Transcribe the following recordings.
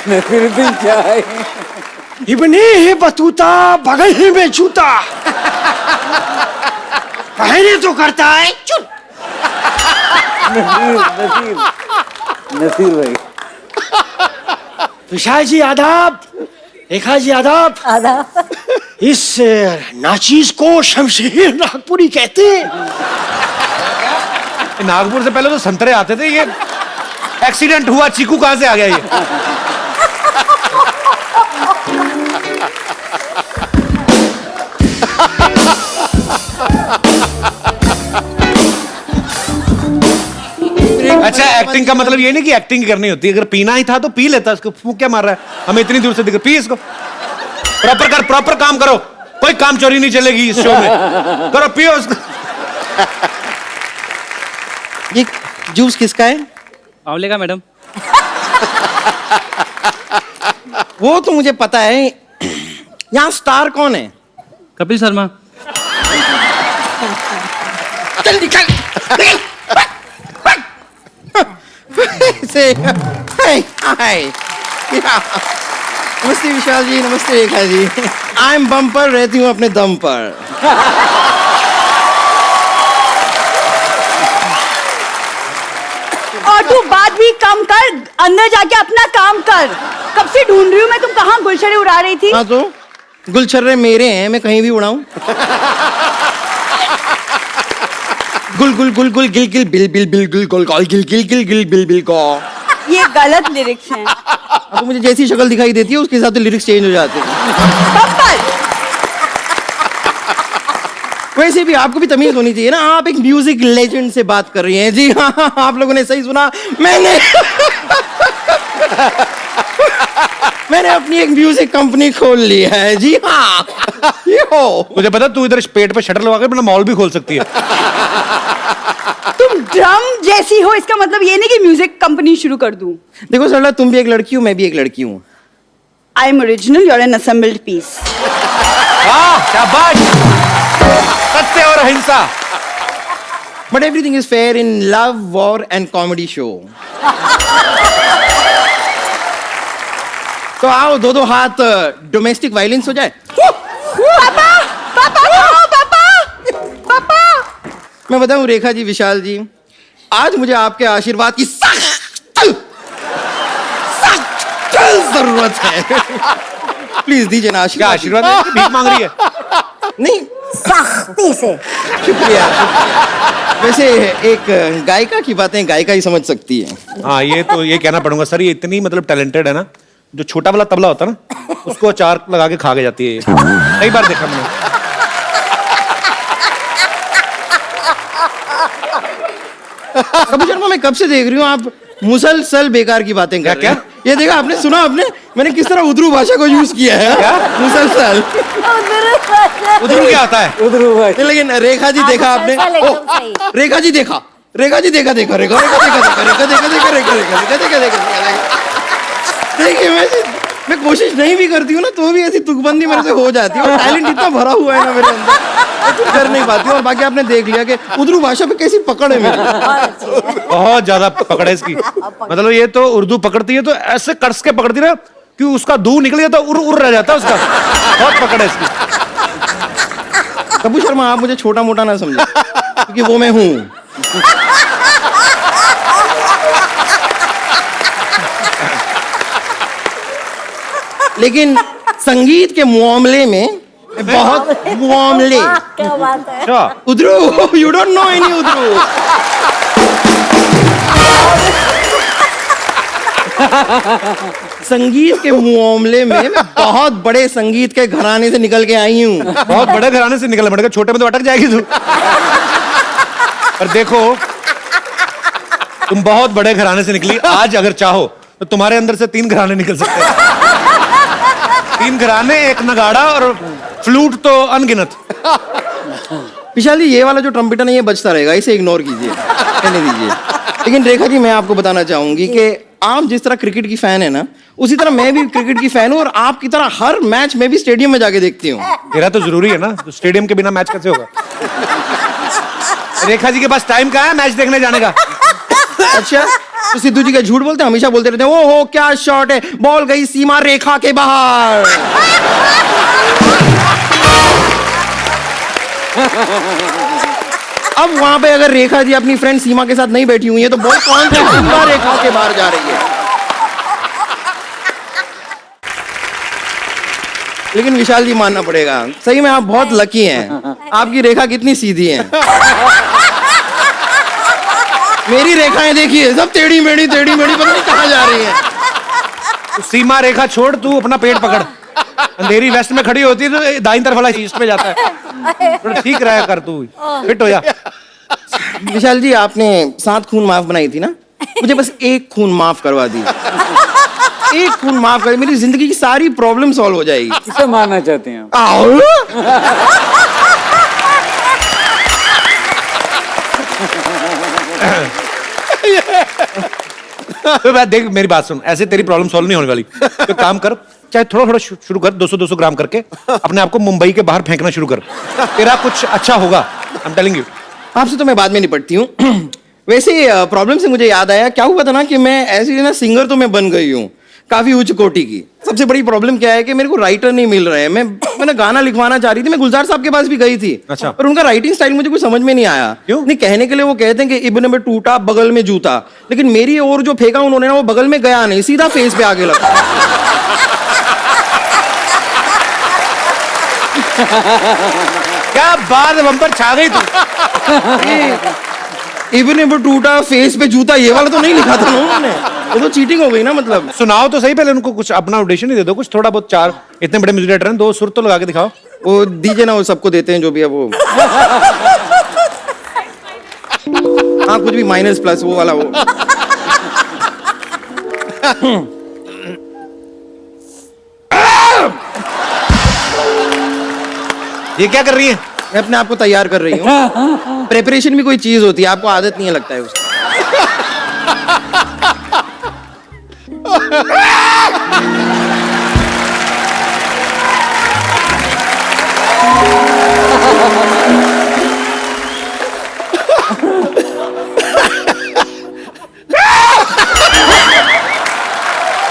नसीरुद्दीन क्या है? इब्ने है बतूता बगल ही में जूता, पहले तो करता है चुप। नसीर नसीर भाई। विशाल जी आदाब, रेखा जी आदाब। आदाब। इस नाचीज को शमशेर नागपुरी कहते हैं। नागपुर से पहले तो संतरे आते थे, ये एक्सीडेंट हुआ, चीकू कहां से आ गया ये? अच्छा, एक्टिंग का मतलब ये नहीं कि एक्टिंग करनी होती है, अगर पीना ही था तो पी लेता, इसको फूंक क्या मार रहा है? हमें इतनी दूर से दिख, पी इसको। प्रॉपर कर, प्रॉपर काम करो, कोई काम चोरी नहीं चलेगी इस शो में। करो, पियो उसको। ये जूस किसका है? आंवले का मैडम। वो तो मुझे पता है, यहाँ स्टार कौन है? कपिल शर्मा। चल निकल, निकल। से हाय हाय, नमस्ते विशाल जी, नमस्ते Rekha ji. I am bumper, रहती हूँ अपने दम पर। और तू बात भी कम कर, अंदर जाके अपना काम कर। कब से ढूंढ रही हूँ मैं, तुम कहाँ गुलछड़े उड़ा रही थी? हाँ तो गुलछर्रे मेरे हैं, मैं कहीं भी उड़ाऊं। Gul Gul Gul Gul Gill Gill bill bill bill Gul Gul Gul Gill Gill Gill Gill bill bill को। ये गलत लिरिक्स हैं। तो मुझे जैसी शक्ल दिखाई देती है उसके हिसाब से लिरिक्स चेंज हो जाते हैं। बब्बर। वैसे भी आपको भी तमीज होनी चाहिए ना, आप एक म्यूजिक लेजेंड से बात कर रही हैं। जी हाँ, आप लोगों ने सही सुना, मैंने अपनी एक म्यूजिक कंपनी खोल ली है। जी हाँ, ये हो। मुझे पता, तू इधर पेट पे शटर लगा के अपना मॉल भी खोल सकती है। तुम ड्रम जैसी हो, इसका मतलब ये नहीं कि म्यूजिक कंपनी शुरू कर दूं। देखो सरला, तुम भी एक लड़की हो, मैं भी एक लड़की हूँ। I am original, you are an assembled piece. वाह, शाबाश। सत्य और अहिंसा। But everything is fair in love, war and comedy show. तो आओ, दो दो हाथ डोमेस्टिक वायलेंस हो जाए। पापा, पापा, पापा, पापा। मैं बताऊं रेखा जी, विशाल जी, आज मुझे आपके आशीर्वाद की सख्त जरूरत है। प्लीज दीजिए ना क्या आशीर्वाद। आशीर्वाद? भीख मांग रही है? नहीं, सख्ती से। शुक्रिया। वैसे एक गायिका की बातें गायिका ही समझ सकती है। हाँ, ये तो ये कहना पड़ूंगा सर, ये इतनी मतलब टैलेंटेड है ना, जो छोटा वाला तबला होता है ना, उसको अचार लगा के खा के जाती है। कई बार देखा मैंने। कपिल शर्मा, मैं कब से देख रही हूँ आप मुसलसल बेकार की बातें कर रहे हैं। ये देखा आपने, सुना आपने मैंने किस तरह उर्दू भाषा को यूज किया है? क्या मुसलसल? उधर क्या आता है? उधर भाई। लेकिन रेखा जी देखा आपने? ओ, रेखा जी देखा, रेखा जी देखा, देखा रेखा, रेखा देखा, देखा रेखा, देखा देखा, रेखा रेखा, रेखा देखा, देखा। देखिए, मैं कोशिश नहीं भी करती हूँ ना, तो भी ऐसी तुकबंदी मेरे से हो जाती है। और टैलेंट इतना भरा हुआ है ना मेरे अंदर, मैं कुछ कर नहीं पाती हूँ। और बाकी आपने देख लिया कि उर्दू भाषा पे कैसी पकड़ है मेरी। बहुत ज्यादा पकड़ है इसकी। मतलब ये तो उर्दू पकड़ती है तो ऐसे कस के पकड़ती है कि उसका दूर निकल जाता, उड़ उड़ रह जाता उसका। बहुत पकड़ है इसकी। कपिल शर्मा, आप मुझे छोटा मोटा ना समझे, क्योंकि वो मैं हूँ। लेकिन संगीत के मामले में बहुत मामले। क्या बात है। उधरू, यू डोंट नो एनी उधरू। संगीत के मामले में मैं बहुत बड़े संगीत के घराने से निकल के आई हूँ। बहुत बड़े घराने से निकल पड़ेगा, छोटे में तो अटक जाएगी तू। पर देखो, तुम बहुत बड़े घराने से निकली। आज अगर चाहो तो तुम्हारे अंदर से 3 घराने निकल सकते हैं। 3 घराने, एक नगाड़ा और फ्लूट तो अनगिनत। विशाल जी, ये वाला जो ट्रम्पेटर है ये बजता रहेगा, इसे इग्नोर कीजिए, कहने दीजिए। लेकिन रेखा जी, मैं आपको बताना चाहूंगी कि आप जिस तरह क्रिकेट की फैन है ना, उसी तरह मैं भी क्रिकेट की फैन हूँ। और आपकी तरह हर मैच में भी स्टेडियम में जाके देखती हूँ। तेरा तो जरूरी है ना, तो स्टेडियम के बिना मैच कैसे होगा? रेखा जी के पास टाइम कहाँ है मैच देखने जाने का? अच्छा, तो सिद्धू जी का झूठ बोलते हैं, हमेशा बोलते रहते हैं ओ हो क्या शॉट है, बॉल गई सीमा रेखा के बाहर। अब वहां पे अगर रेखा जी अपनी फ्रेंड सीमा के साथ नहीं बैठी हुई है तो बॉल कौन सी सीमा रेखा के बाहर जा रही है। लेकिन विशाल जी मानना पड़ेगा, सही में आप बहुत लकी हैं, आपकी रेखा कितनी सीधी है। मेरी रेखाएं देखिए सब टेढ़ी मेढ़ी पता नहीं कहाँ जा रही है। तू सीमा रेखा छोड़, तू अपना पेट पकड़। अंधेरी वेस्ट में खड़ी होती है तो दाईं तरफ वाला ईस्ट पे जाता है। थोड़ा ठीक रहा कर, तू फिट हो जा। विशाल जी आपने 7 खून माफ बनाई थी ना, मुझे बस 1 खून माफ करवा दी। 1 खून माफ कर, मेरी जिंदगी की सारी प्रॉब्लम सॉल्व हो जाएगी। किसे मारना चाहते हैं आप? आओ। तो मैं देख, मेरी बात सुन, ऐसे तेरी प्रॉब्लम सॉल्व नहीं होने वाली। तो काम कर, चाहे थोड़ा थोड़ा शुरू कर, 200-200 ग्राम करके अपने आप को मुंबई के बाहर फेंकना शुरू कर, तेरा कुछ अच्छा होगा। I am telling you. आपसे तो मैं बाद में निपटती हूँ। वैसे प्रॉब्लम से मुझे याद आया, क्या हुआ था ना कि मैं ऐसी ना सिंगर तो मैं बन गई हूँ काफी उच्च कोटि की। सबसे बड़ी प्रॉब्लम क्या है कि मेरे को राइटर नहीं मिल रहे हैं। मैंने गाना लिखवाना चाह रही थी, मैं गुलजार साहब के पास भी गई थी। अच्छा। पर उनका राइटिंग स्टाइल मुझे कुछ समझ में नहीं आया। क्यों? नहीं, कहने के लिए वो कहते हैं कि इब्न में टूटा बगल में जूता, लेकिन मेरी और जो फेंका उन्होंने ना वो बगल में गया नहीं, सीधा फेस पे आगे लगा। क्या बात है, बम्पर छा गई तू। इब्न में टूटा फेस पे जूता, ये वाला तो नहीं लिखा था ना उन्होंने, वो तो चीटिंग हो गई ना। मतलब सुनाओ तो सही, पहले उनको कुछ अपना ऑडिशन ही दे दो, कुछ थोड़ा बहुत। 4 इतने बड़े म्यूजिक डायरेक्टर हैं, 2 सुर तो लगा के दिखाओ। वो दीजिए ना, वो सबको देते हैं जो भी है वो। हाँ कुछ भी माइनस प्लस वो वाला वो। ये क्या कर रही है? मैं अपने आप को तैयार कर रही हूँ। प्रेपरेशन भी कोई चीज होती है, आपको आदत नहीं है लगता है उसकी।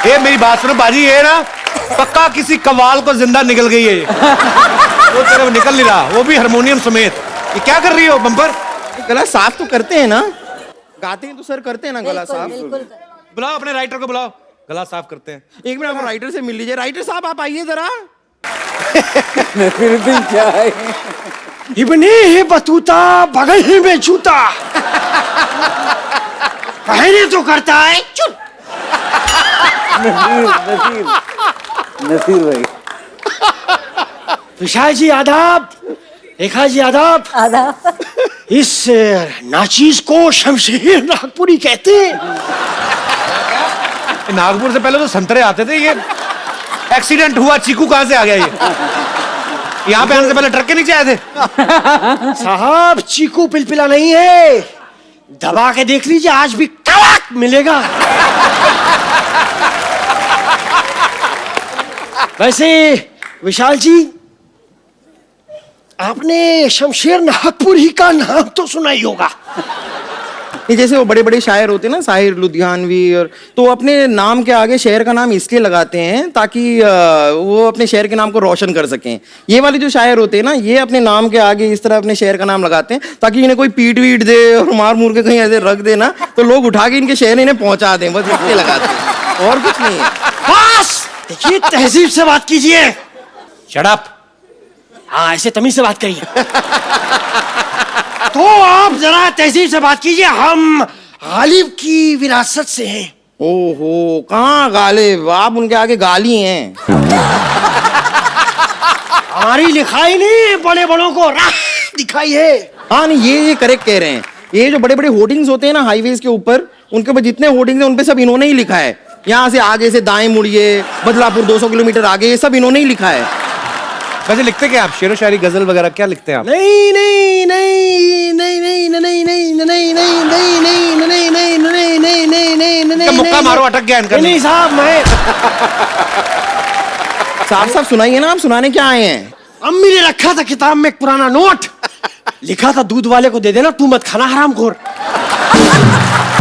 ये मेरी बात सुनो बाजी, ये ना पक्का किसी कवाल को जिंदा निकल गई है ये। वो तेरे निकल नहीं रहा, वो भी हारमोनियम समेत। ये क्या कर रही हो बम्पर? गला साफ तो करते हैं ना, गाते हैं तो सर करते हैं ना गला साफ। बुलाओ अपने राइटर को, बुलाओ, गला साफ करते हैं। एक मिनट आप राइटर से मिल लीजिए। राइटर साहब आप आइए जरा। नसीरुद्दीन क्या है? इब्ने बतूता बगल ही में जूता, कहने तो करता है चुप। नसीर भाई। विशाल जी आदाब, रेखा जी आदाब। आदाब। इस नाचीज को शमशेर नागपुरी कहते हैं। नागपुर से पहले तो संतरे आते थे। ये एक्सीडेंट हुआ, चीकू कहां से आ गया ये? यहाँ पे आने से पहले ट्रक के नीचे आए थे। साहब चीकू पिलपिला नहीं है, दबा के देख लीजिए, आज भी कड़क मिलेगा। वैसे विशाल जी, आपने शमशेर नागपुरी का नाम तो सुना ही होगा। ये जैसे वो बड़े बड़े शायर होते हैं ना, साहिर लुधियानवी, और तो अपने नाम के आगे शहर का नाम इसलिए लगाते हैं ताकि वो अपने शहर के नाम को रोशन कर सकें। ये वाले जो शायर होते हैं ना, ये अपने नाम के आगे इस तरह अपने शहर का नाम लगाते हैं ताकि इन्हें कोई पीट वीट दे और मार मूर के कहीं ऐसे रख दे ना, तो लोग उठा के इनके शहर इन्हें पहुंचा दें, बस इसलिए लगाते हैं, और कुछ नहीं है। बस देखिए, तहजीब से बात कीजिए। Shut up. हाँ, ऐसे तमीज से बात करिए। तो आप जरा तहजीब से बात कीजिए, हम गालिब की विरासत से हैं। ओहो, कहाँ गालिब, आप उनके आगे गाली हैं। हमारी लिखाई नहीं, बड़े बड़ों को राह दिखाई है। हाँ नहीं, ये करेक्ट कह रहे हैं। ये जो बड़े बड़े होर्डिंग्स होते हैं ना हाईवेज के ऊपर, उनके ऊपर जितने होर्डिंग्स हैं उन पे सब इन्होंने ही लिखा है। यहाँ से आगे से दाएं मुड़िए, बदलापुर 200 किलोमीटर आगे, ये सब इन्होंने ही लिखा है। वैसे लिखते क्या आप? शेरो शायरी, गजल वगैरह क्या लिखते हैं आप? नहीं नहीं नहीं नहीं नहीं नहीं नहीं नहीं नहीं नहीं नहीं नहीं नहीं नहीं नहीं नहीं नहीं नहीं इनका मुक्का मारो, अटक गया इनका। नहीं साहब, मैं साफ साफ सुनाइए ना, आप सुनाने क्या आए हैं? अम्मी ने रखा था किताब में एक पुराना नोट, लिखा था दूध वाले को दे देना, तू मत खाना हरामखोर।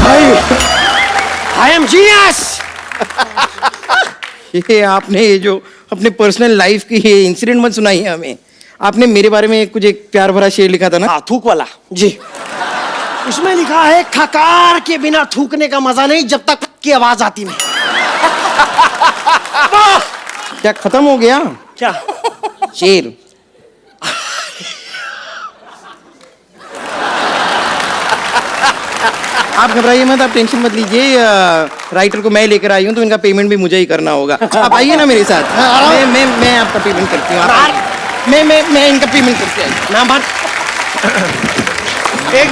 भाई आई एम जीनियस। ये आपने ये जो अपने पर्सनल लाइफ की ये इंसिडेंट मत सुनाइए हमें। आपने मेरे बारे में कुछ एक प्यार भरा शेर लिखा था ना? हाँ, थूक वाला जी। उसमें लिखा है, खकार के बिना थूकने का मजा नहीं जब तक की आवाज आती नहीं। क्या खत्म हो गया क्या? शेर? आप घबराइए मत, आप टेंशन मत लीजिए। राइटर को मैं लेकर आई हूँ तो इनका पेमेंट भी मुझे ही करना होगा। आप आइए ना मेरे साथ। मैं आपका पेमेंट करती हूँ। मैं इनका पेमेंट करती हूँ। नाम बात। एक